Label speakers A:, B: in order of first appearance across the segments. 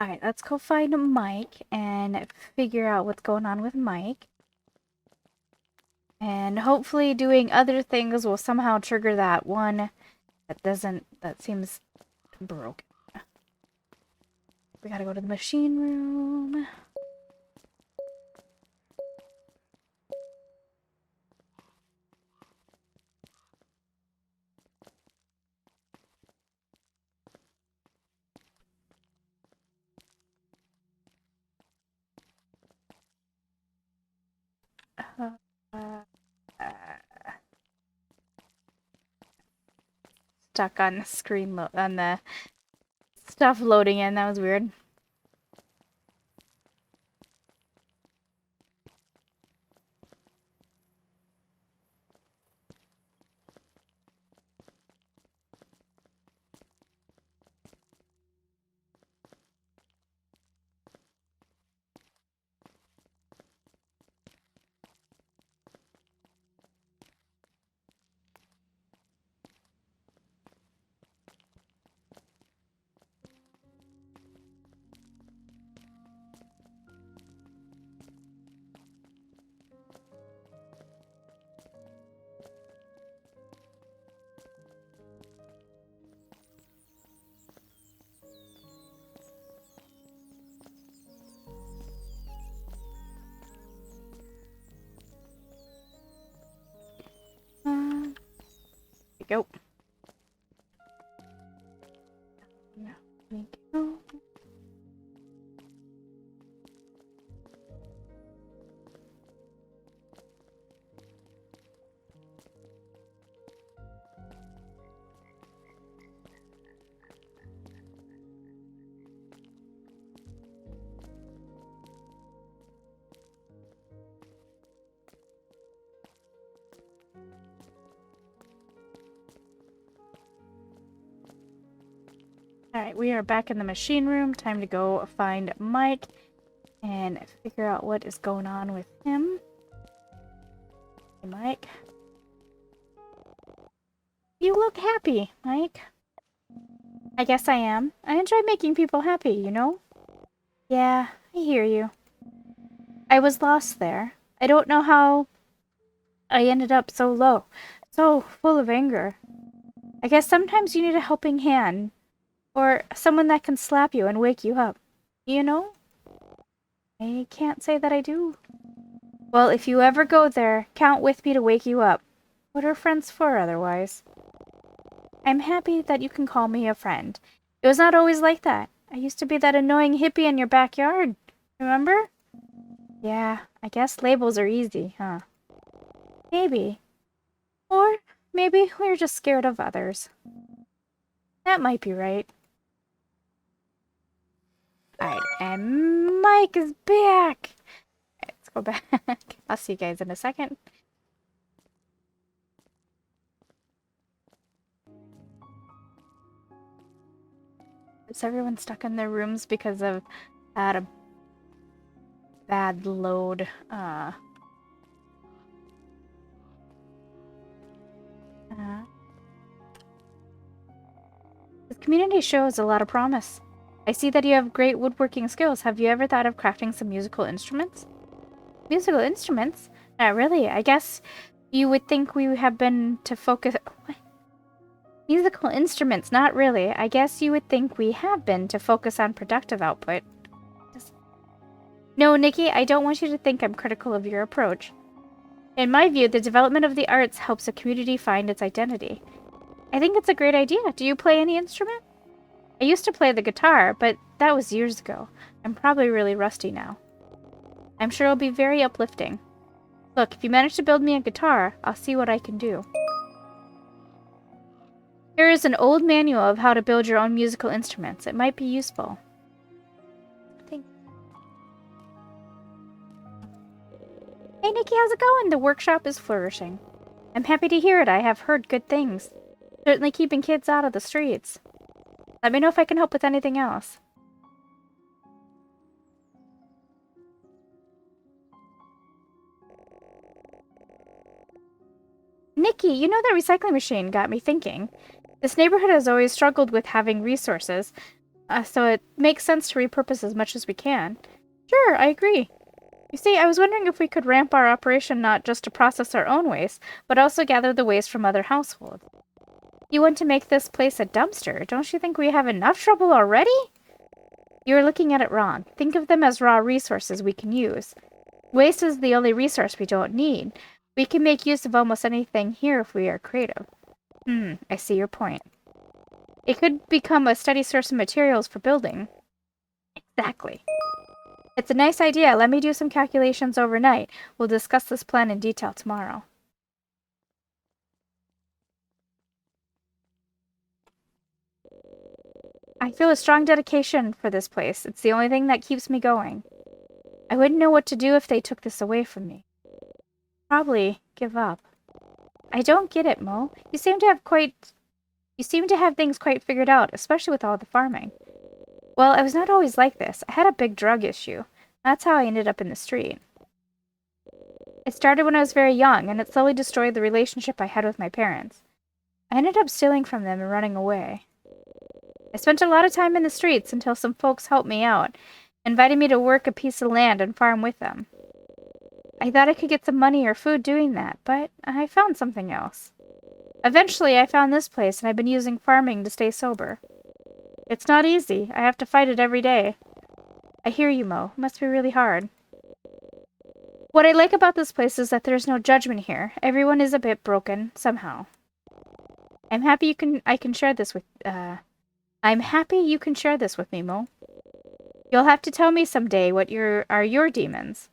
A: Alright, let's go find Mike and figure out what's going on with Mike. And hopefully doing other things will somehow trigger that one that seems broken. We gotta go to the machine room. Stuck on the screen on the stuff loading in. That was weird. Here we go. There we go. Alright, we are back in the machine room. Time to go find Mike and figure out what is going on with him. Hey, Mike. You look happy, Mike. I guess I am. I enjoy making people happy, you know? Yeah, I hear you. I was lost there. I don't know how I ended up so low, so full of anger. I guess sometimes you need a helping hand. Or someone that can slap you and wake you up. You know? I can't say that I do. Well, if you ever go there, count with me to wake you up. What are friends for otherwise? I'm happy that you can call me a friend. It was not always like that. I used to be that annoying hippie in your backyard. Remember? Yeah, I guess labels are easy, huh? Maybe. Or maybe we're just scared of others. That might be right. Alright, and Mike is back! Alright, let's go back. I'll see you guys in a second. Is everyone stuck in their rooms because of that bad load? This community shows a lot of promise. I see that you have great woodworking skills. Have you ever thought of crafting some musical instruments? Musical instruments? Not really. I guess you would think we have been to focus... What? Musical instruments? Not really. I guess you would think we have been to focus on productive output. No, Nikki, I don't want you to think I'm critical of your approach. In my view, the development of the arts helps a community find its identity. I think it's a great idea. Do you play any instrument? I used to play the guitar, but that was years ago. I'm probably really rusty now. I'm sure it'll be very uplifting. Look, if you manage to build me a guitar, I'll see what I can do. Here is an old manual of how to build your own musical instruments. It might be useful. Thanks. Hey Nikki, how's it going? The workshop is flourishing. I'm happy to hear it. I have heard good things. Certainly keeping kids out of the streets. Let me know if I can help with anything else. Nikki, you know that recycling machine got me thinking. This neighborhood has always struggled with having resources. So it makes sense to repurpose as much as we can. Sure, I agree. You see, I was wondering if we could ramp our operation not just to process our own waste, but also gather the waste from other households. You want to make this place a dumpster? Don't you think we have enough trouble already? You're looking at it wrong. Think of them as raw resources we can use. Waste is the only resource we don't need. We can make use of almost anything here if we are creative. I see your point. It could become a steady source of materials for building. Exactly. It's a nice idea. Let me do some calculations overnight. We'll discuss this plan in detail tomorrow. I feel a strong dedication for this place. It's the only thing that keeps me going. I wouldn't know what to do if they took this away from me. Probably give up. I don't get it, Mo. You seem to have things quite figured out, especially with all the farming. Well, I was not always like this. I had a big drug issue. That's how I ended up in the street. It started when I was very young, and it slowly destroyed the relationship I had with my parents. I ended up stealing from them and running away. I spent a lot of time in the streets until some folks helped me out, invited me to work a piece of land and farm with them. I thought I could get some money or food doing that, but I found something else. Eventually, I found this place, and I've been using farming to stay sober. It's not easy. I have to fight it every day. I hear you, Mo. It must be really hard. What I like about this place is that there's no judgment here. Everyone is a bit broken, somehow. I'm happy you can share this with me, Mo. You'll have to tell me someday what are your demons.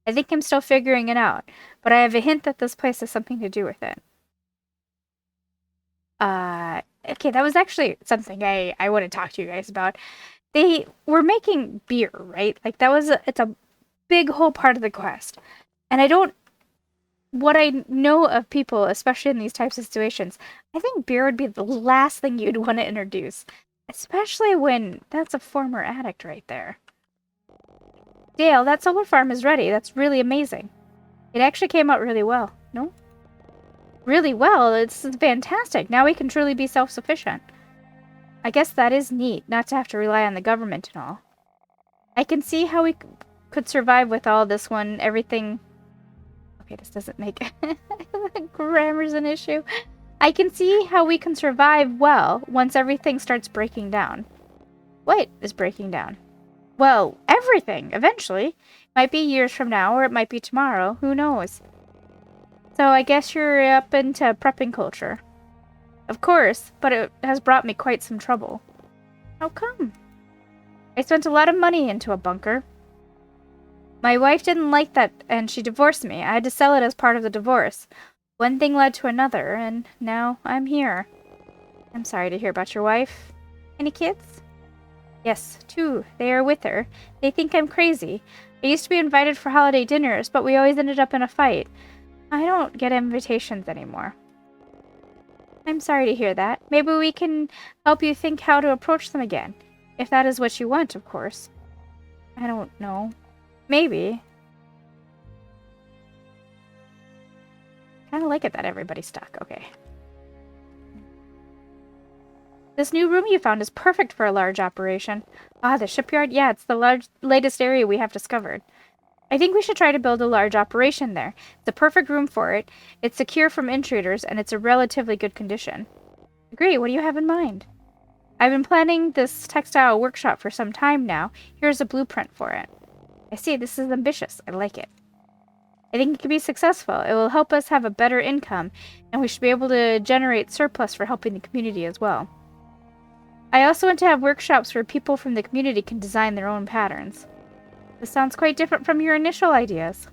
A: I think I'm still figuring it out, but I have a hint that this place has something to do with it. Okay, that was actually something I want to talk to you guys about. They were making beer, right? Like, it's a big whole part of the quest. And what I know of people, especially in these types of situations, I think beer would be the last thing you'd want to introduce. Especially when that's a former addict right there. Dale, that solar farm is ready. That's really amazing. It actually came out really well, no? Really well? It's fantastic. Now we can truly be self-sufficient. I guess that is neat, not to have to rely on the government and all. I can see how we could survive with all this when everything... Okay, this doesn't make... Grammar's an issue. I can see how we can survive well once everything starts breaking down. What is breaking down? Well, everything, eventually. Might be years from now, or it might be tomorrow. Who knows? So I guess you're up into prepping culture. Of course, but it has brought me quite some trouble. How come? I spent a lot of money into a bunker. My wife didn't like that, and she divorced me. I had to sell it as part of the divorce. One thing led to another, and now I'm here. I'm sorry to hear about your wife. Any kids? Yes, 2. They are with her. They think I'm crazy. I used to be invited for holiday dinners, but we always ended up in a fight. I don't get invitations anymore. I'm sorry to hear that. Maybe we can help you think how to approach them again. If that is what you want, of course. I don't know. Maybe. Kind of like it that everybody's stuck. Okay. This new room you found is perfect for a large operation. Ah, the shipyard? Yeah, it's the latest area we have discovered. I think we should try to build a large operation there. It's the perfect room for it. It's secure from intruders, and it's a relatively good condition. Agree. What do you have in mind? I've been planning this textile workshop for some time now. Here's a blueprint for it. I see. This is ambitious. I like it. I think it can be successful. It will help us have a better income, and we should be able to generate surplus for helping the community as well. I also want to have workshops where people from the community can design their own patterns. This sounds quite different from your initial ideas.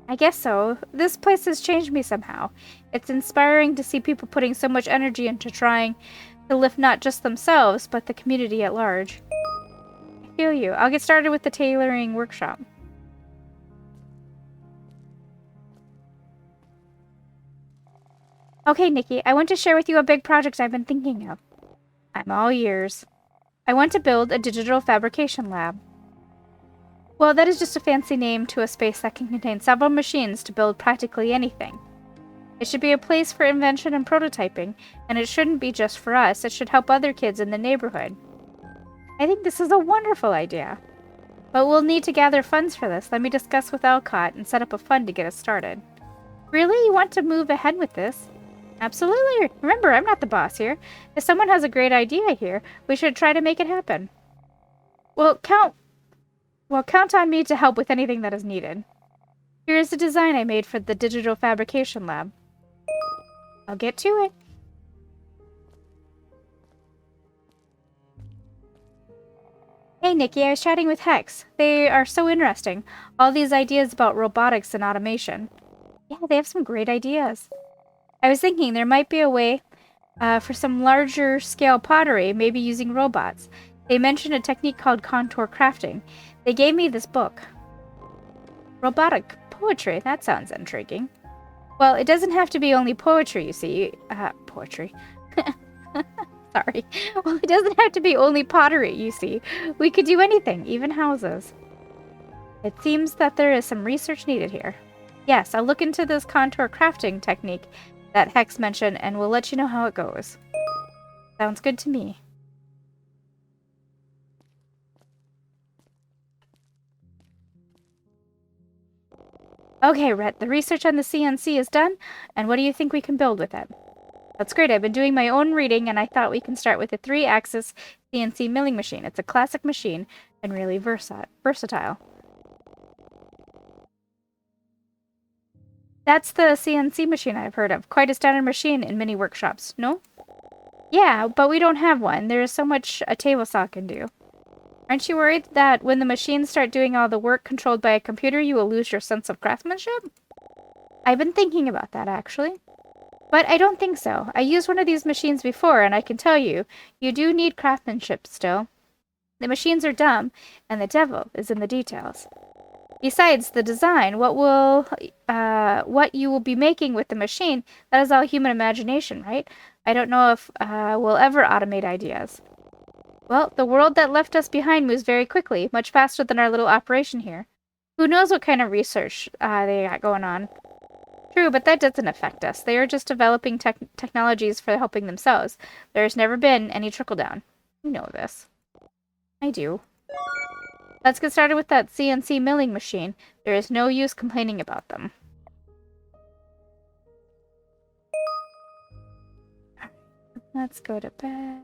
A: I guess so. This place has changed me somehow. It's inspiring to see people putting so much energy into trying to lift not just themselves, but the community at large. I feel you. I'll get started with the tailoring workshop. Okay, Nikki, I want to share with you a big project I've been thinking of. I'm all ears. I want to build a digital fabrication lab. Well, that is just a fancy name to a space that can contain several machines to build practically anything. It should be a place for invention and prototyping, and it shouldn't be just for us. It should help other kids in the neighborhood. I think this is a wonderful idea. But we'll need to gather funds for this. Let me discuss with Alcott and set up a fund to get us started. Really? You want to move ahead with this? Absolutely. Remember, I'm not the boss here. If someone has a great idea here, we should try to make it happen. Well, count on me to help with anything that is needed. Here is the design I made for the digital fabrication lab. I'll get to it. Hey, Nikki, I was chatting with Hex. They are so interesting. All these ideas about robotics and automation. Yeah, they have some great ideas. I was thinking there might be a way for some larger scale pottery, maybe using robots. They mentioned a technique called contour crafting. They gave me this book. Robotic poetry, that sounds intriguing. Well, it doesn't have to be only poetry, you see. Poetry. Sorry. Well, it doesn't have to be only pottery, you see. We could do anything, even houses. It seems that there is some research needed here. Yes, I'll look into this contour crafting technique that Hex mentioned, and we'll let you know how it goes. Sounds good to me. Okay, Rhett, the research on the CNC is done, and what do you think we can build with it? That's great. I've been doing my own reading, and I thought we can start with a 3-axis CNC milling machine. It's a classic machine and really versatile. That's the CNC machine I've heard of. Quite a standard machine in many workshops, no? Yeah, but we don't have one. There is so much a table saw can do. Aren't you worried that when the machines start doing all the work controlled by a computer, you will lose your sense of craftsmanship? I've been thinking about that, actually. But I don't think so. I used one of these machines before, and I can tell you, you do need craftsmanship still. The machines are dumb, and the devil is in the details. Besides, the design, what you will be making with the machine, that is all human imagination, right? I don't know if we'll ever automate ideas. Well, the world that left us behind moves very quickly, much faster than our little operation here. Who knows what kind of research they got going on. True, but that doesn't affect us. They are just developing technologies for helping themselves. There's never been any trickle-down. You know this. I do. Let's get started with that CNC milling machine. There is no use complaining about them. Let's go to bed.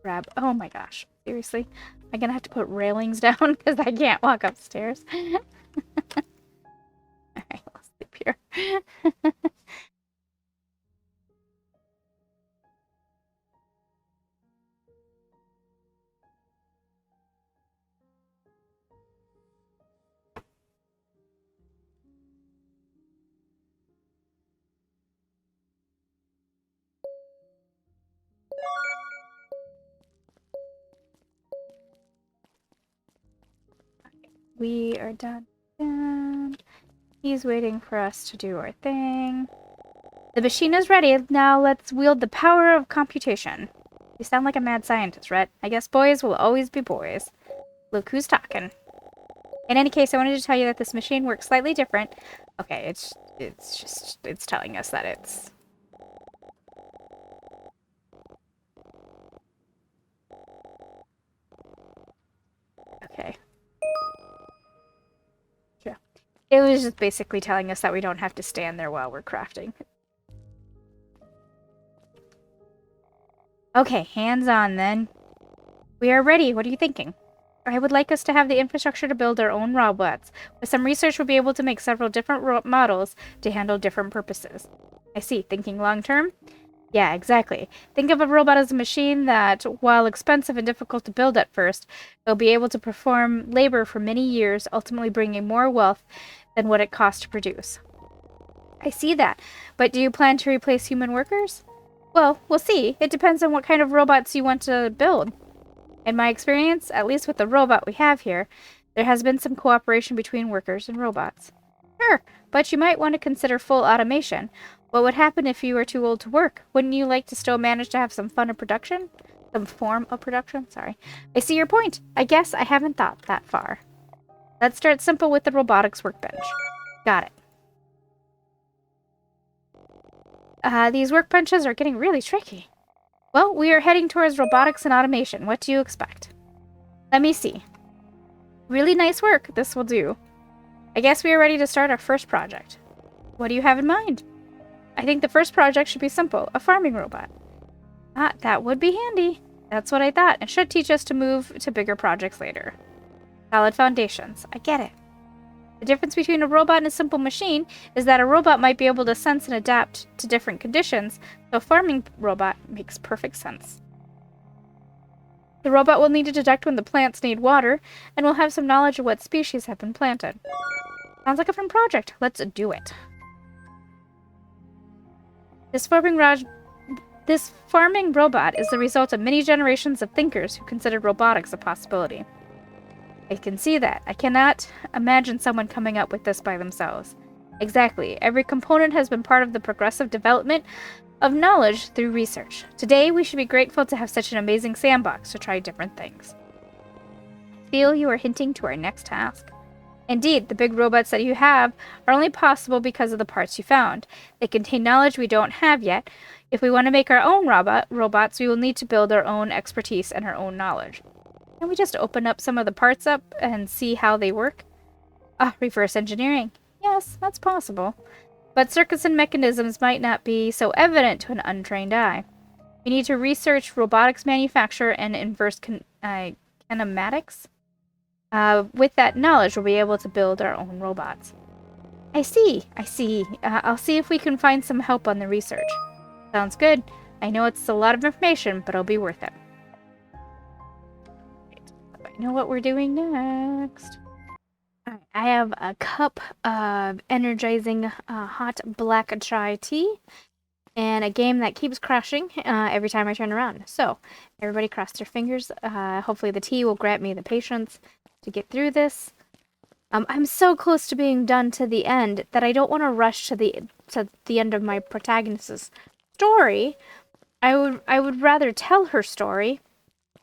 A: Grab. Oh my gosh. Seriously? I'm gonna have to put railings down because I can't walk upstairs. Alright, I'll sleep here. We are done. He's waiting for us to do our thing. The machine is ready. Now let's wield the power of computation. You sound like a mad scientist, Rhett. I guess boys will always be boys. Look who's talking. In any case, I wanted to tell you that this machine works slightly different. Okay, it's telling us that it's... Okay. Sure. It was just basically telling us that we don't have to stand there while we're crafting. Okay, hands on then. We are ready. What are you thinking? I would like us to have the infrastructure to build our own robots. With some research, we'll be able to make several different models to handle different purposes. I see. Thinking long term? Yeah, exactly. Think of a robot as a machine that, while expensive and difficult to build at first, will be able to perform labor for many years, ultimately bringing more wealth than what it costs to produce. I see that. But do you plan to replace human workers? Well, we'll see. It depends on what kind of robots you want to build. In my experience, at least with the robot we have here, there has been some cooperation between workers and robots. Sure, but you might want to consider full automation. What would happen if you were too old to work? Wouldn't you like to still manage to have some fun in production? Some form of production? Sorry. I see your point. I guess I haven't thought that far. Let's start simple with the robotics workbench. Got it. These workbenches are getting really tricky. Well, we are heading towards robotics and automation. What do you expect? Let me see. Really nice work. This will do. I guess we are ready to start our first project. What do you have in mind? I think the first project should be simple. A farming robot. Ah, that would be handy. That's what I thought. It should teach us to move to bigger projects later. Solid foundations. I get it. The difference between a robot and a simple machine is that a robot might be able to sense and adapt to different conditions, so a farming robot makes perfect sense. The robot will need to detect when the plants need water, and will have some knowledge of what species have been planted. Sounds like a fun project. Let's do it. This farming robot is the result of many generations of thinkers who considered robotics a possibility. I can see that. I cannot imagine someone coming up with this by themselves. Exactly. Every component has been part of the progressive development of knowledge through research. Today, we should be grateful to have such an amazing sandbox to try different things. I feel you are hinting to our next task. Indeed, the big robots that you have are only possible because of the parts you found. They contain knowledge we don't have yet. If we want to make our own robots, we will need to build our own expertise and our own knowledge. Can we just open up some of the parts up and see how they work? Reverse engineering. Yes, that's possible. But circuits and mechanisms might not be so evident to an untrained eye. We need to research robotics manufacture and inverse kinematics. With that knowledge, we'll be able to build our own robots. I see. I'll see if we can find some help on the research. Sounds good. I know it's a lot of information, but it'll be worth it. I know what we're doing next. Right, I have a cup of energizing hot black chai tea and a game that keeps crashing every time I turn around. So, everybody cross their fingers. Hopefully the tea will grant me the patience to get through this. I'm so close to being done to the end that I don't want to rush to the end of my protagonist's story. I would rather tell her story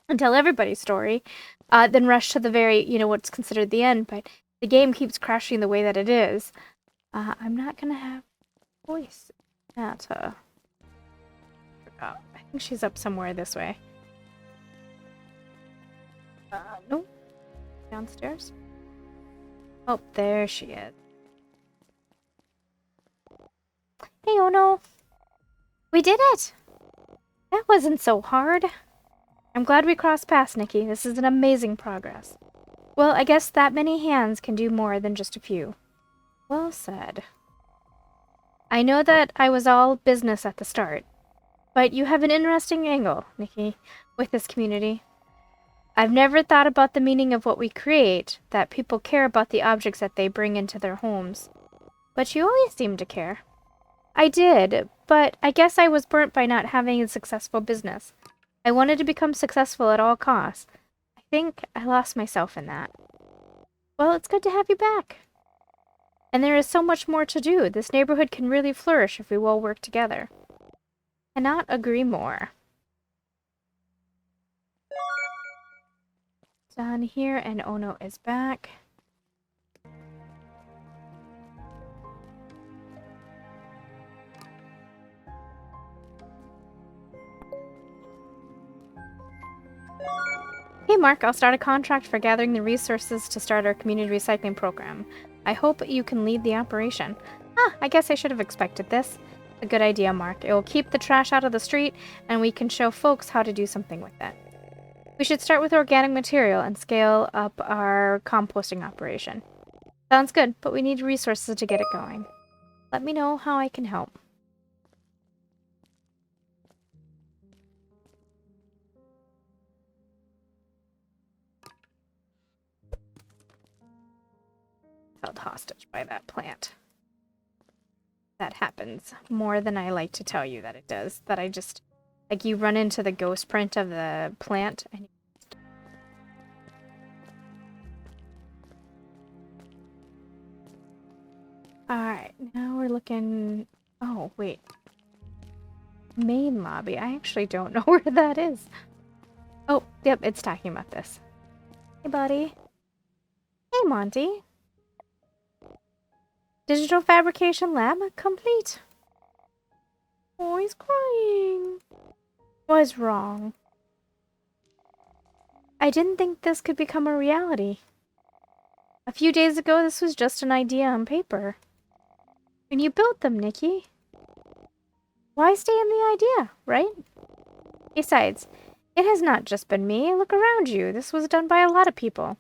A: and tell everybody's story than rush to the very, what's considered the end. But the game keeps crashing the way that it is. I'm not gonna have a voice. I think she's up somewhere this way. Nope. Downstairs. Oh, there she is. Hey, Ono. We did it! That wasn't so hard. I'm glad we crossed paths, Nikki. This is an amazing progress. Well, I guess that many hands can do more than just a few. Well said. I know that I was all business at the start, but you have an interesting angle, Nikki, with this community. I've never thought about the meaning of what we create, that people care about the objects that they bring into their homes. But you always seem to care. I did, but I guess I was burnt by not having a successful business. I wanted to become successful at all costs. I think I lost myself in that. Well, it's good to have you back. And there is so much more to do. This neighborhood can really flourish if we all work together. Cannot agree more. Done here, and Ono is back. Hey Mark, I'll start a contract for gathering the resources to start our community recycling program. I hope you can lead the operation. I guess I should have expected this. A good idea, Mark. It will keep the trash out of the street, and we can show folks how to do something with it. We should start with organic material and scale up our composting operation. Sounds good, but we need resources to get it going. Let me know how I can help. Held hostage by that plant. That happens more than I like to tell you that it does. That I just, like, you run into the ghost print of the plant and alright, now we're looking... Oh, wait. Main lobby. I actually don't know where that is. Yep, it's talking about this. Hey, buddy. Hey, Monty. Digital Fabrication Lab complete. Oh, he's crying. What's wrong? I didn't think this could become a reality. A few days ago, this was just an idea on paper. And you built them, Nikki. Why stay in the idea, right? Besides, it has not just been me. Look around you. This was done by a lot of people.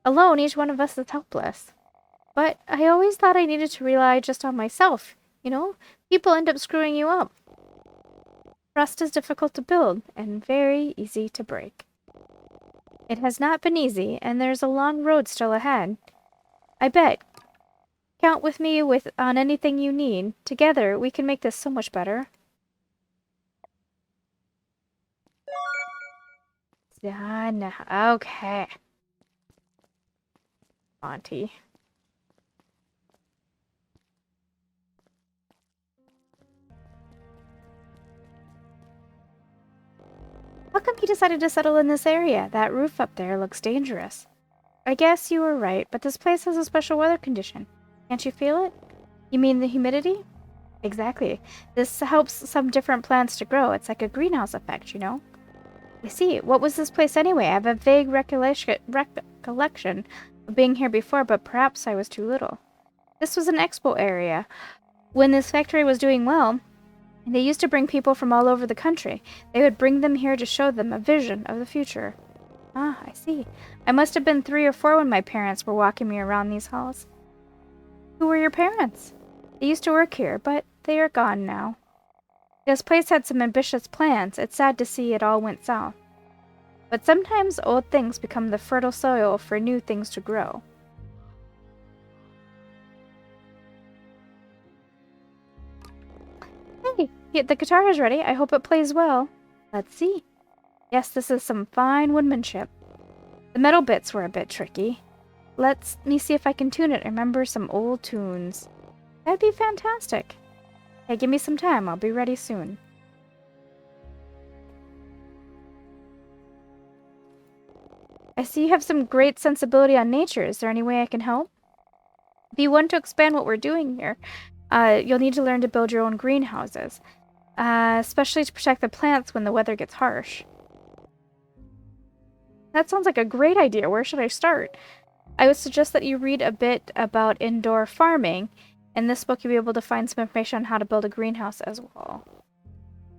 A: Alone, each one of us is helpless. But I always thought I needed to rely just on myself. You know, people end up screwing you up. Trust is difficult to build and very easy to break. It has not been easy, and there's a long road still ahead. I bet. Count with me on anything you need. Together, we can make this so much better. Done. Okay. Monty. How come you decided to settle in this area? That roof up there looks dangerous. I guess you were right, but this place has a special weather condition. Can't you feel it? You mean the humidity? Exactly. This helps some different plants to grow. It's like a greenhouse effect, you know? I see. What was this place anyway? I have a vague recollection of being here before, but perhaps I was too little. This was an expo area. When this factory was doing well, they used to bring people from all over the country. They would bring them here to show them a vision of the future. Ah, I see. I must have been 3 or 4 when my parents were walking me around these halls. Who were your parents? They used to work here, but they are gone now. This place had some ambitious plans. It's sad to see it all went south. But sometimes old things become the fertile soil for new things to grow. Hey, the guitar is ready. I hope it plays well. Let's see. Yes, this is some fine woodmanship. The metal bits were a bit tricky. Let me see if I can tune it and remember some old tunes. That'd be fantastic. Hey, give me some time. I'll be ready soon. I see you have some great sensibility on nature. Is there any way I can help? If you want to expand what we're doing here, you'll need to learn to build your own greenhouses, especially to protect the plants when the weather gets harsh. That sounds like a great idea. Where should I start? I would suggest that you read a bit about indoor farming. In this book, you'll be able to find some information on how to build a greenhouse as well.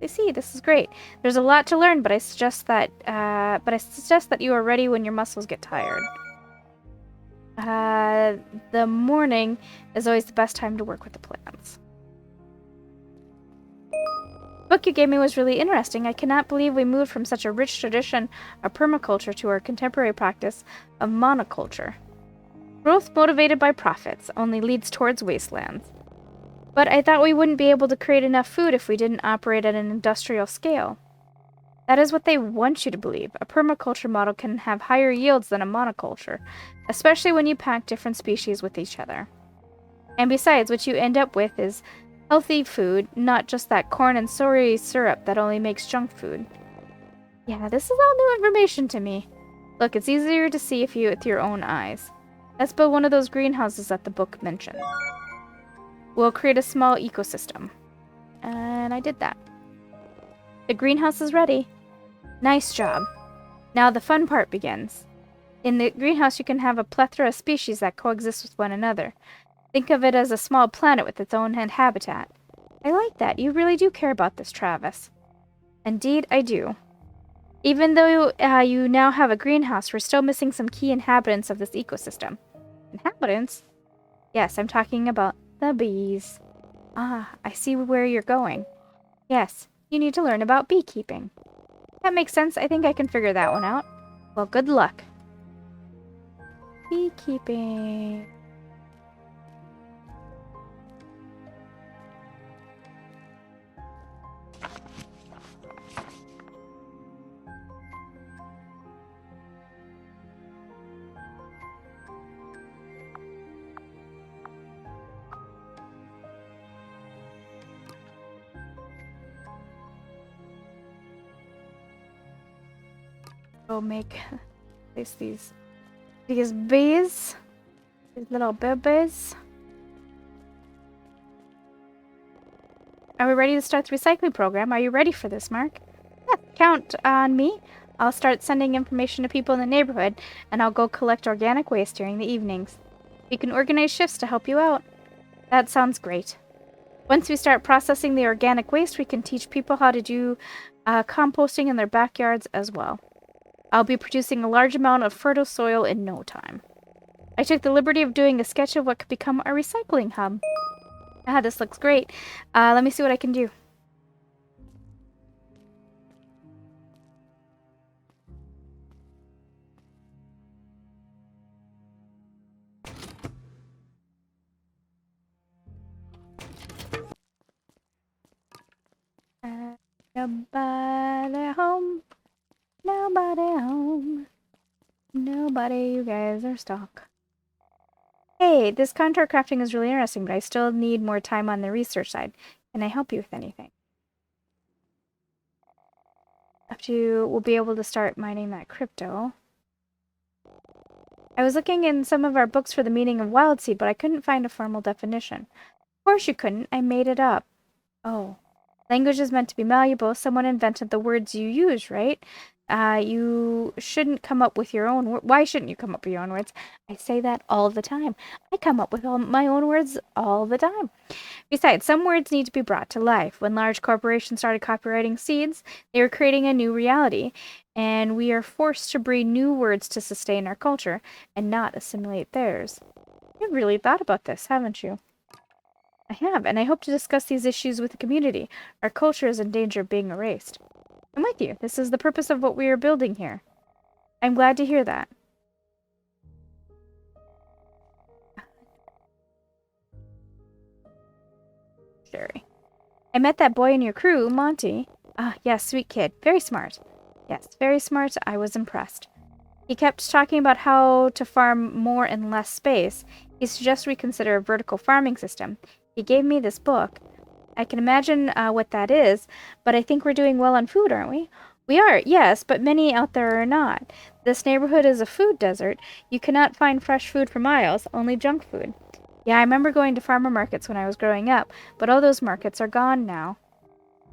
A: I see, this is great. There's a lot to learn, but I suggest that you are ready when your muscles get tired. The morning is always the best time to work with the plants. The book you gave me was really interesting. I cannot believe we moved from such a rich tradition of permaculture to our contemporary practice of monoculture. Growth motivated by profits only leads towards wastelands. But I thought we wouldn't be able to create enough food if we didn't operate at an industrial scale. That is what they want you to believe. A permaculture model can have higher yields than a monoculture, especially when you pack different species with each other. And besides, what you end up with is healthy food, not just that corn and soy syrup that only makes junk food. Yeah, this is all new information to me. Look, it's easier to see with your own eyes. Let's build one of those greenhouses that the book mentioned. We'll create a small ecosystem. And I did that. The greenhouse is ready. Nice job. Now the fun part begins. In the greenhouse, you can have a plethora of species that coexist with one another. Think of it as a small planet with its own habitat. I like that. You really do care about this, Travis. Indeed, I do. Even though you now have a greenhouse, we're still missing some key inhabitants of this ecosystem. Inhabitants? Yes, I'm talking about the bees. Ah, I see where you're going. Yes, you need to learn about beekeeping. That makes sense. I think I can figure that one out. Well, good luck. Beekeeping. Go make these bees. These little babies. Are we ready to start the recycling program? Are you ready for this, Mark? Yeah, count on me. I'll start sending information to people in the neighborhood, and I'll go collect organic waste during the evenings. We can organize shifts to help you out. That sounds great. Once we start processing the organic waste, we can teach people how to do composting in their backyards as well. I'll be producing a large amount of fertile soil in no time. I took the liberty of doing a sketch of what could become a recycling hub. Ah, this looks great. Let me see what I can do. Nobody home. Nobody home. Nobody, you guys are stuck. Hey, this contour crafting is really interesting, but I still need more time on the research side. Can I help you with anything? We'll be able to start mining that crypto. I was looking in some of our books for the meaning of wild seed, but I couldn't find a formal definition. Of course you couldn't. I made it up. Oh. Language is meant to be malleable. Someone invented the words you use, right? You shouldn't come up with your own Why shouldn't you come up with your own words? I say that all the time. I come up with all my own words all the time. Besides, some words need to be brought to life. When large corporations started copywriting seeds, they were creating a new reality, and we are forced to breed new words to sustain our culture and not assimilate theirs. You've really thought about this, haven't you? I have, and I hope to discuss these issues with the community. Our culture is in danger of being erased. I'm with you. This is the purpose of what we are building here. I'm glad to hear that. Sherry. I met that boy in your crew, Monty. Ah, yes, sweet kid. Very smart. Yes, very smart. I was impressed. He kept talking about how to farm more in less space. He suggested we consider a vertical farming system. He gave me this book. I can imagine what that is, but I think we're doing well on food, aren't we? We are, yes, but many out there are not. This neighborhood is a food desert. You cannot find fresh food for miles, only junk food. Yeah, I remember going to farmer markets when I was growing up, but all those markets are gone now.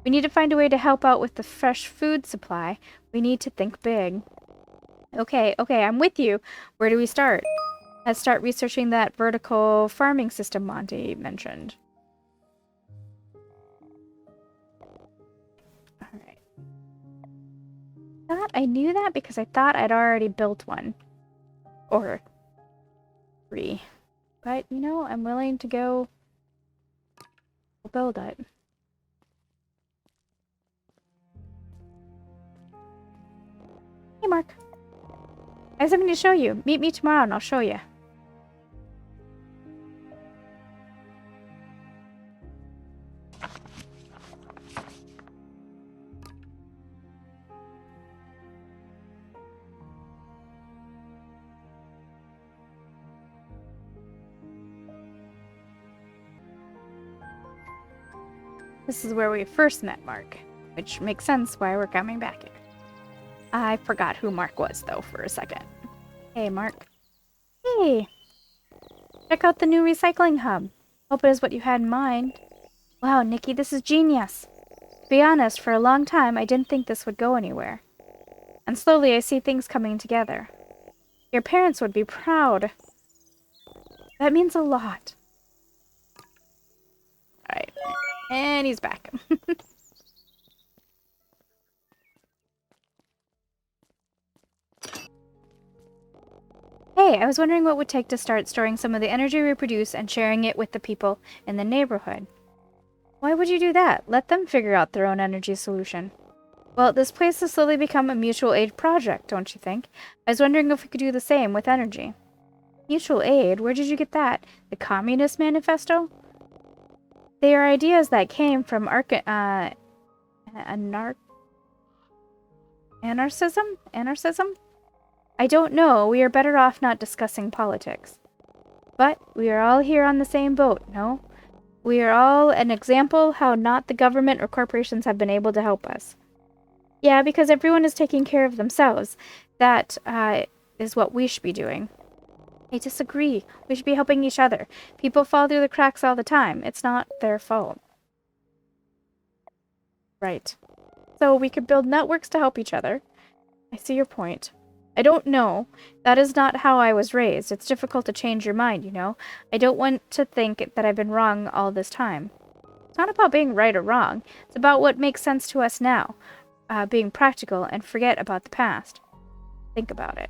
A: We need to find a way to help out with the fresh food supply. We need to think big. Okay, I'm with you. Where do we start? Let's start researching that vertical farming system Monty mentioned. Alright. I knew that because I thought I'd already built one. Or 3. But, you know, I'm willing to go build it. Hey, Mark. I have something to show you. Meet me tomorrow and I'll show you. This is where we first met Mark, which makes sense why we're coming back here. I forgot who Mark was, though, for a second. Hey, Mark. Hey! Check out the new recycling hub. Hope it is what you had in mind. Wow, Nikki, this is genius. To be honest, for a long time, I didn't think this would go anywhere. And slowly I see things coming together. Your parents would be proud. That means a lot. Alright. And he's back. Hey, I was wondering what it would take to start storing some of the energy we produce and sharing it with the people in the neighborhood. Why would you do that? Let them figure out their own energy solution. Well, this place has slowly become a mutual aid project, don't you think? I was wondering if we could do the same with energy. Mutual aid? Where did you get that? The Communist Manifesto? They are ideas that came from anarchism? I don't know. We are better off not discussing politics. But we are all here on the same boat, no? We are all an example how not the government or corporations have been able to help us. Yeah, because everyone is taking care of themselves. That is what we should be doing. I disagree. We should be helping each other. People fall through the cracks all the time. It's not their fault. Right. So we could build networks to help each other. I see your point. I don't know. That is not how I was raised. It's difficult to change your mind, you know. I don't want to think that I've been wrong all this time. It's not about being right or wrong. It's about what makes sense to us now. Being practical and forget about the past. Think about it.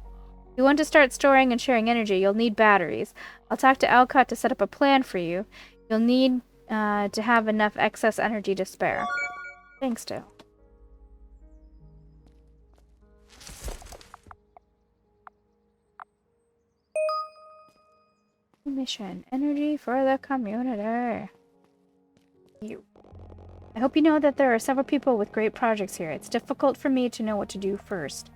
A: If you want to start storing and sharing energy, you'll need batteries. I'll talk to Alcott to set up a plan for you. You'll need to have enough excess energy to spare. Thanks, Dale. Mission. Energy for the community. You. I hope you know that there are several people with great projects here. It's difficult for me to know what to do first.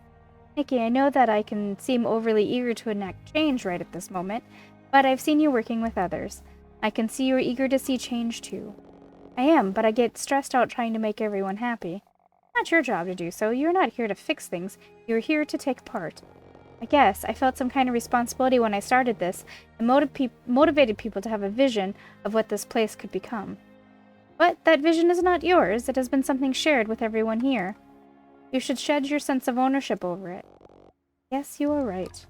A: Nikki, I know that I can seem overly eager to enact change right at this moment, but I've seen you working with others. I can see you're eager to see change too. I am, but I get stressed out trying to make everyone happy. Not your job to do so. You're not here to fix things. You're here to take part. I guess I felt some kind of responsibility when I started this and motivated people to have a vision of what this place could become. But that vision is not yours. It has been something shared with everyone here. You should shed your sense of ownership over it. Yes, you are right.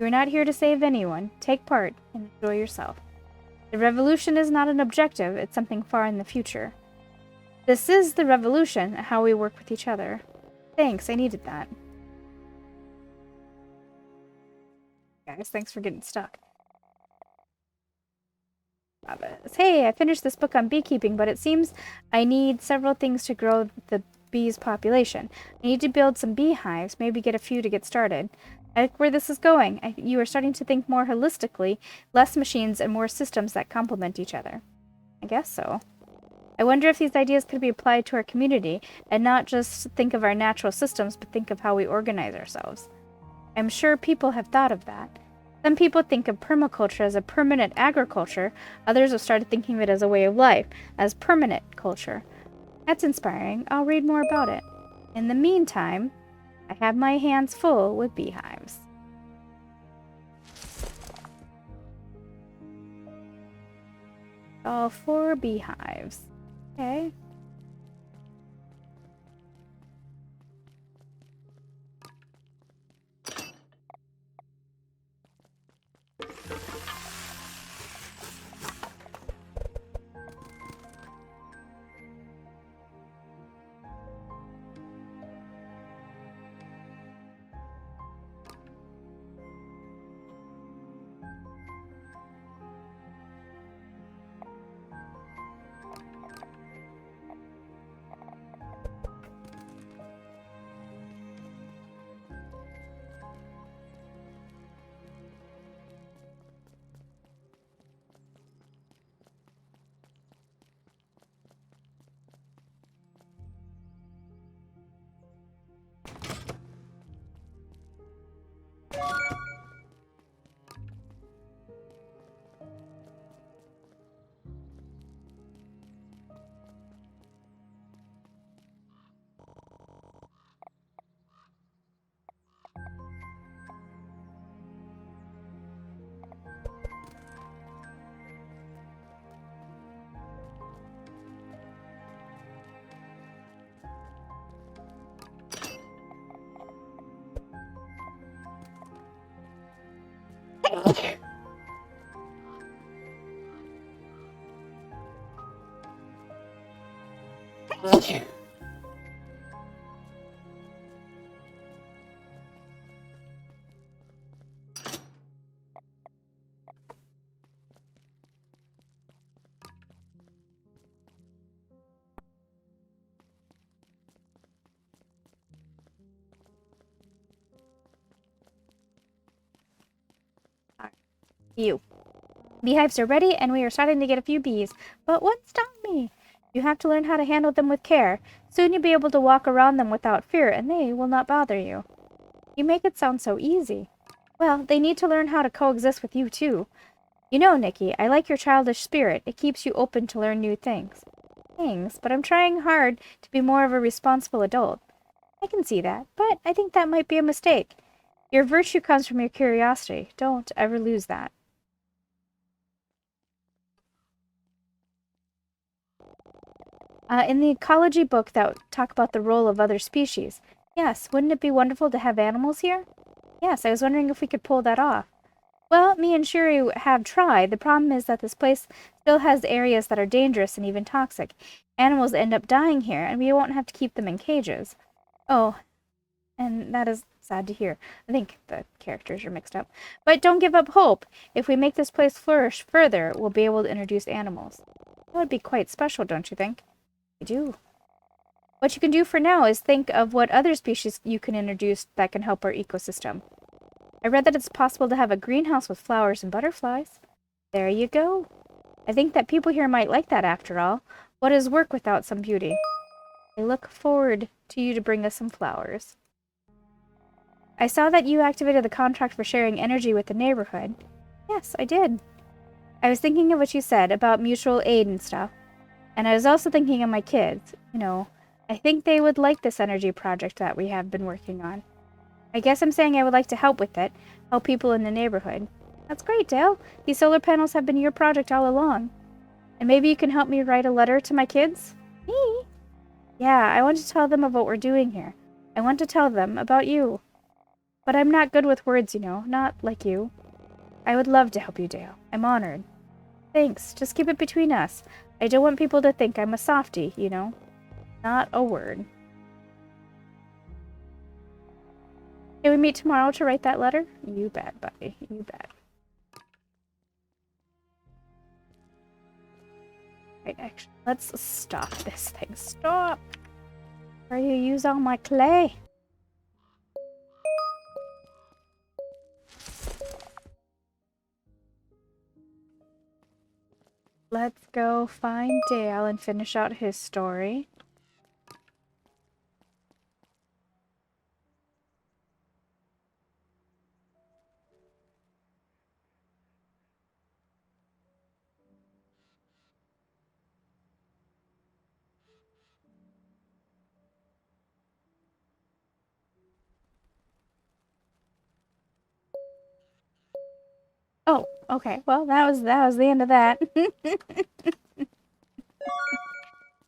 A: You are not here to save anyone. Take part and enjoy yourself. The revolution is not an objective. It's something far in the future. This is the revolution, how we work with each other. Thanks, I needed that. Guys, thanks for getting stuck. Hey, I finished this book on beekeeping, but it seems I need several things to grow the bees' population. I need to build some beehives, maybe get a few to get started. I like where this is going. You are starting to think more holistically, less machines and more systems that complement each other. I guess so. I wonder if these ideas could be applied to our community, and not just think of our natural systems, but think of how we organize ourselves. I'm sure people have thought of that. Some people think of permaculture as a permanent agriculture. Others have started thinking of it as a way of life, as permanent culture. That's inspiring. I'll read more about it. In the meantime, I have my hands full with beehives. All 4 beehives. Okay. You. Beehives are ready, and we are starting to get a few bees. But what stopped me? You have to learn how to handle them with care. Soon you'll be able to walk around them without fear, and they will not bother you. You make it sound so easy. Well, they need to learn how to coexist with you, too. You know, Nikki, I like your childish spirit. It keeps you open to learn new things. But I'm trying hard to be more of a responsible adult. I can see that, but I think that might be a mistake. Your virtue comes from your curiosity. Don't ever lose that. In the ecology book that talk about the role of other species. Yes, wouldn't it be wonderful to have animals here? Yes, I was wondering if we could pull that off. Well, me and Shuri have tried. The problem is that this place still has areas that are dangerous and even toxic. Animals end up dying here, and we won't have to keep them in cages. Oh, and that is sad to hear. I think the characters are mixed up. But don't give up hope. If we make this place flourish further, we'll be able to introduce animals. That would be quite special, don't you think? I do. What you can do for now is think of what other species you can introduce that can help our ecosystem. I read that it's possible to have a greenhouse with flowers and butterflies. There you go. I think that people here might like that after all. What is work without some beauty? I look forward to you to bring us some flowers. I saw that you activated the contract for sharing energy with the neighborhood. Yes, I did. I was thinking of what you said about mutual aid and stuff. And I was also thinking of my kids. You know, I think they would like this energy project that we have been working on. I guess I'm saying I would like to help with it, help people in the neighborhood. That's great, Dale. These solar panels have been your project all along. And maybe you can help me write a letter to my kids? Me? Yeah, I want to tell them about what we're doing here. I want to tell them about you. But I'm not good with words, you know, not like you. I would love to help you, Dale. I'm honored. Thanks. Just keep it between us. I don't want people to think I'm a softie, you know? Not a word. Can we meet tomorrow to write that letter? You bet, buddy. You bet. Right, actually, let's stop this thing. Stop! Or you use all my clay. Let's go find Dale and finish out his story. Oh, okay. Well, that was the end of that.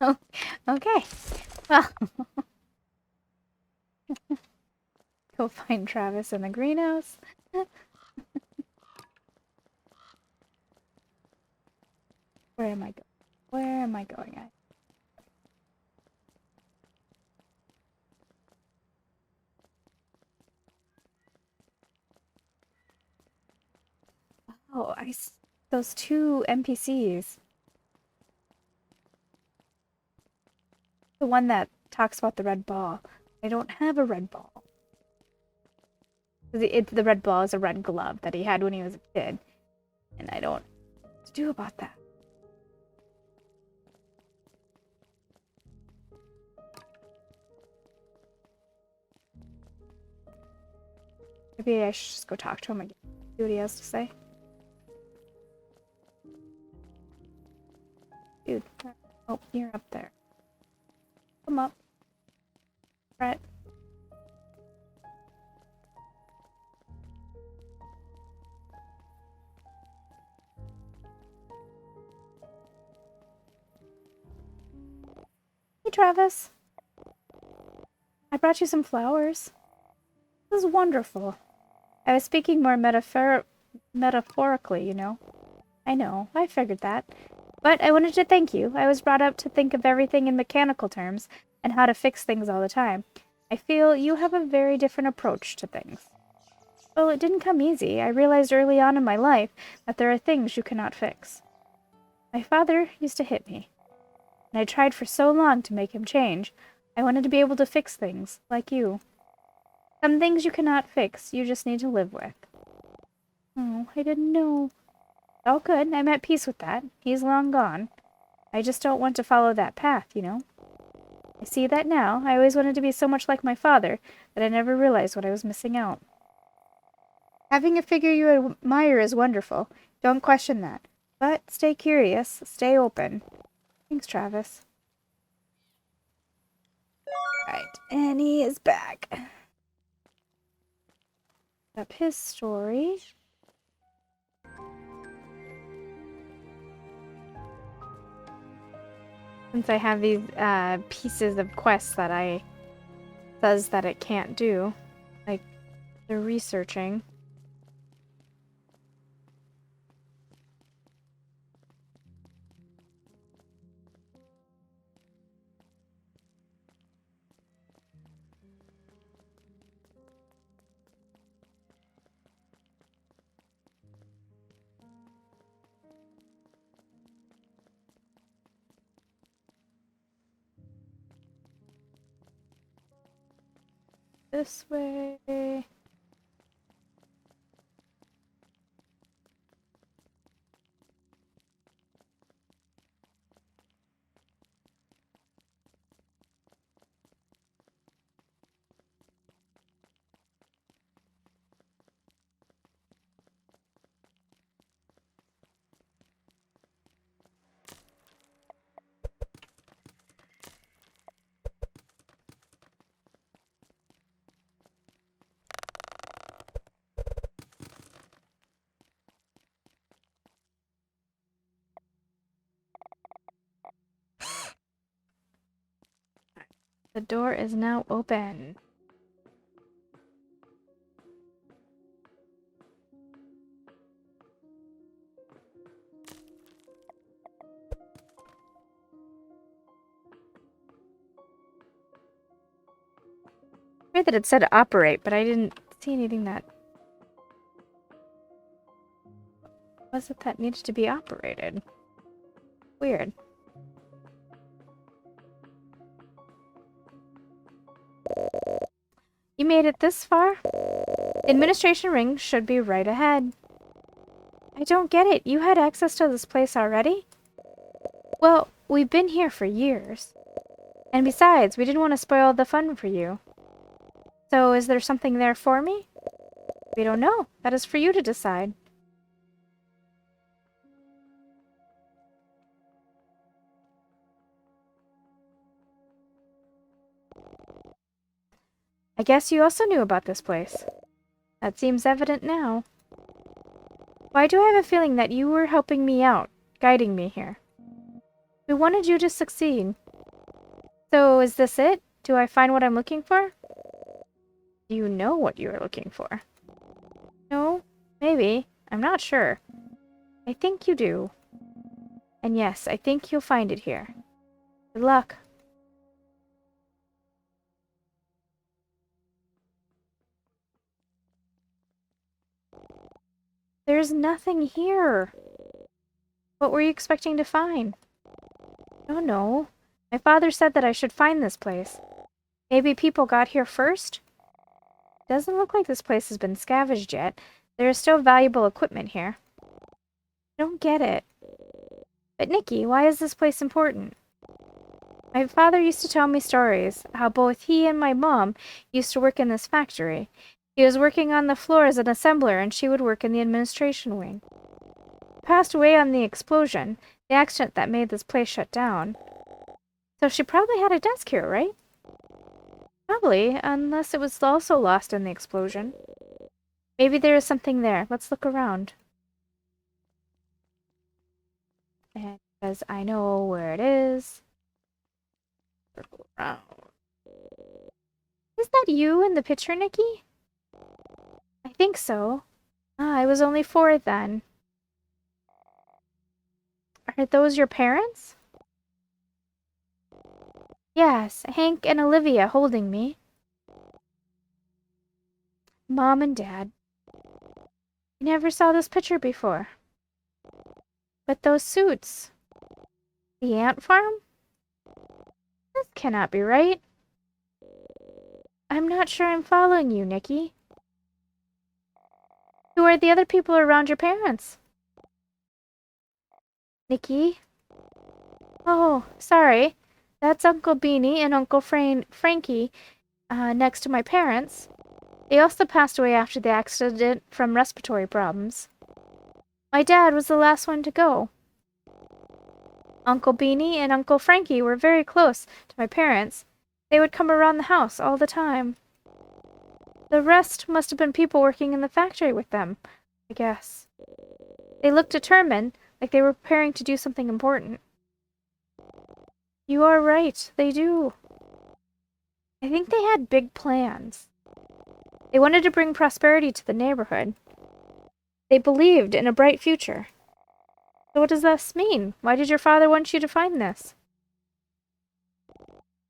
A: Oh, okay. Well, go find Travis in the greenhouse. Where am I going? Where am I going at? Oh, those two NPCs. The one that talks about the red ball. I don't have a red ball. The red ball is a red glove that he had when he was a kid. And I don't know what to do about that. Maybe I should just go talk to him again. See what he has to say. Dude. Oh, you're up there. Come up. Brett. Hey, Travis. I brought you some flowers. This is wonderful. I was speaking more metaphorically, you know. I know, I figured that. But I wanted to thank you. I was brought up to think of everything in mechanical terms and how to fix things all the time. I feel you have a very different approach to things. Well, it didn't come easy. I realized early on in my life that there are things you cannot fix. My father used to hit me, and I tried for so long to make him change. I wanted to be able to fix things, like you. Some things you cannot fix, you just need to live with. Oh, I didn't know. All good. I'm at peace with that. He's long gone. I just don't want to follow that path, you know? I see that now. I always wanted to be so much like my father that I never realized what I was missing out. Having a figure you admire is wonderful. Don't question that. But stay curious. Stay open. Thanks, Travis. Right, and he is back. Up his story. Since I have these pieces of quests that I says that it can't do, like they're researching. This way. The door is now open. Weird that it said operate, but I didn't see anything that was it that needed to be operated. Weird. You made it this far? The administration ring should be right ahead. I don't get it. You had access to this place already? Well, we've been here for years. And besides, we didn't want to spoil the fun for you. So, is there something there for me? We don't know. That is for you to decide. I guess you also knew about this place. That seems evident now. Why do I have a feeling that you were helping me out, guiding me here? We wanted you to succeed. So, is this it? Do I find what I'm looking for? Do you know what you are looking for? No? Maybe. I'm not sure. I think you do. And yes, I think you'll find it here. Good luck. There's nothing here. What were you expecting to find? I don't know. My father said that I should find this place. Maybe people got here first? Doesn't look like this place has been scavenged yet. There is still valuable equipment here. I don't get it. But Nikki, why is this place important? My father used to tell me stories, how both he and my mom used to work in this factory. He was working on the floor as an assembler, and she would work in the administration wing. He passed away on the explosion, the accident that made this place shut down. So she probably had a desk here, right? Probably, unless it was also lost in the explosion. Maybe there is something there. Let's look around. And because I know where it is. Circle around. Is that you in the picture, Nikki? I think so. Ah, I was only 4 then. Are those your parents? Yes, Hank and Olivia holding me. Mom and Dad. I never saw this picture before. But those suits. The ant farm? This cannot be right. I'm not sure I'm following you, Nikki. Who are the other people around your parents? Nikki? Oh, sorry. That's Uncle Beanie and Uncle Frankie next to my parents. They also passed away after the accident from respiratory problems. My dad was the last one to go. Uncle Beanie and Uncle Frankie were very close to my parents. They would come around the house all the time. The rest must have been people working in the factory with them, I guess. They looked determined, like they were preparing to do something important. You are right, they do. I think they had big plans. They wanted to bring prosperity to the neighborhood. They believed in a bright future. So what does this mean? Why did your father want you to find this?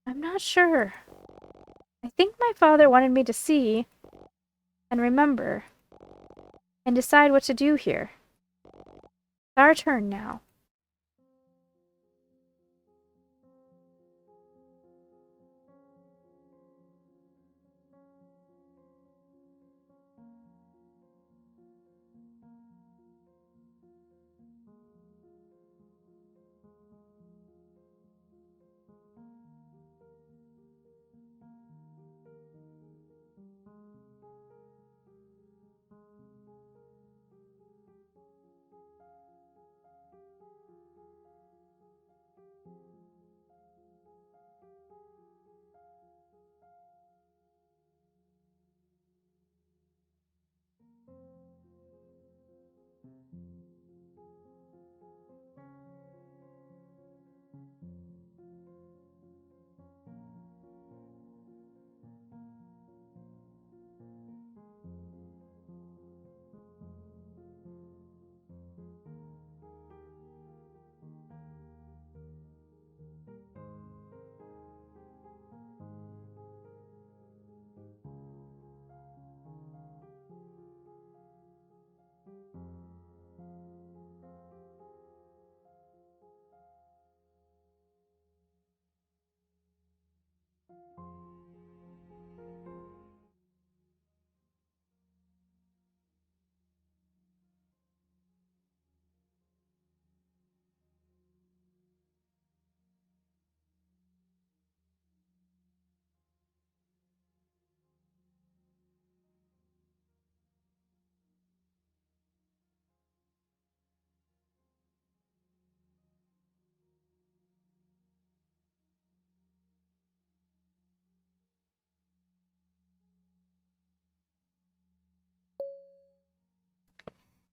A: I'm not sure. I think my father wanted me to see and remember and decide what to do here. It's our turn now.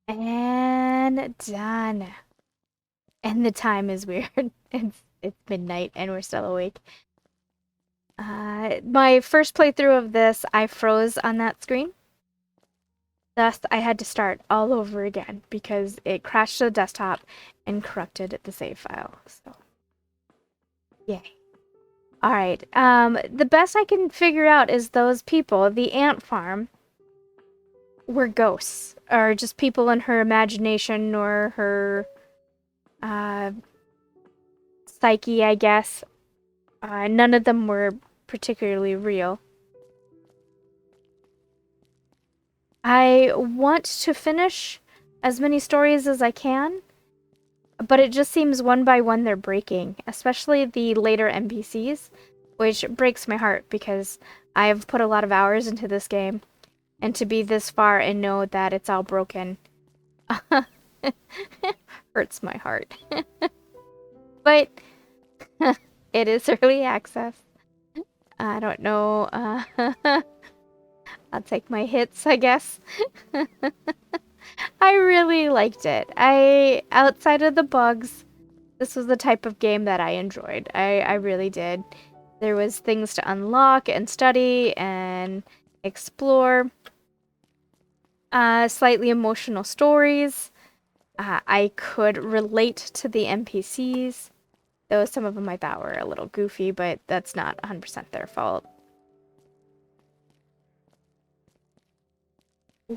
A: And done. And the time is weird. It's midnight and we're still awake. My first playthrough of this, I froze on that screen. Thus, I had to start all over again because it crashed the desktop and corrupted the save file. So, yay. Alright, the best I can figure out is those people, the ant farm, were ghosts. Or just people in her imagination or her, psyche, I guess. None of them were particularly real. I want to finish as many stories as I can, but it just seems one by one they're breaking, especially the later NPCs, which breaks my heart because I've put a lot of hours into this game, and to be this far and know that it's all broken hurts my heart. But it is early access. I don't know. I'll take my hits, I guess. I really liked it. Outside of the bugs, this was the type of game that I enjoyed. I really did. There was things to unlock and study and explore. Slightly emotional stories. I could relate to the NPCs, though some of them I thought were a little goofy, but that's not 100% their fault.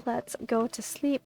A: Let's go to sleep.